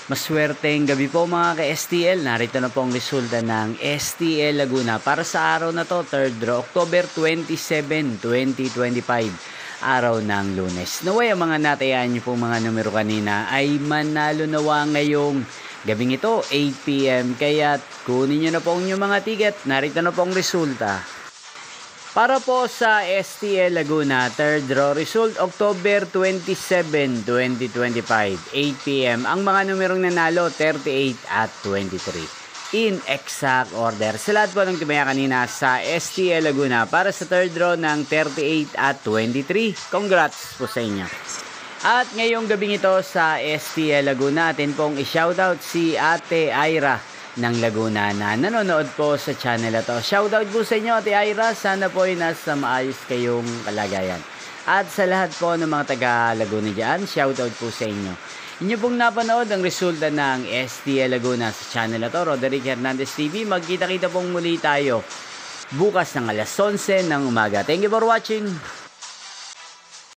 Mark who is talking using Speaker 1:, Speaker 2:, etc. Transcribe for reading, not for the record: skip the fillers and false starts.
Speaker 1: Maswerteng gabi po mga ka-STL. Narito na po ang resulta ng STL Laguna para sa araw na to, 3rd draw, October 27, 2025, araw ng Lunes. Naway ang mga natayaan niyo po mga numero kanina ay manalo nawa ngayong gabing ito, 8 PM. Kaya kunin niyo na po ang inyong mga ticket. Narito na po ang resulta. Para po sa STL Laguna, 3rd draw result, October 27, 2025, 8 PM. Ang mga numerong nanalo, 38 at 23. In exact order. Sa lahat po ng tumaya kanina sa STL Laguna para sa 3rd draw ng 38 at 23. Congrats po sa inyo. At ngayong gabing ito sa STL Laguna, atin pong i-shoutout si Ate Ira ng Laguna na nanonood po sa channel na to. Shoutout po sa inyo, Ate Ira. Sana po ay nasa maayos kayong kalagayan. At sa lahat po ng mga taga Laguna dyan, shoutout po sa inyo. Inyo pong napanood ang resulta ng STL Laguna sa channel na to, Roderick Hernandez TV. Magkita-kita pong muli tayo bukas ng alas 11 ng umaga. Thank you for watching.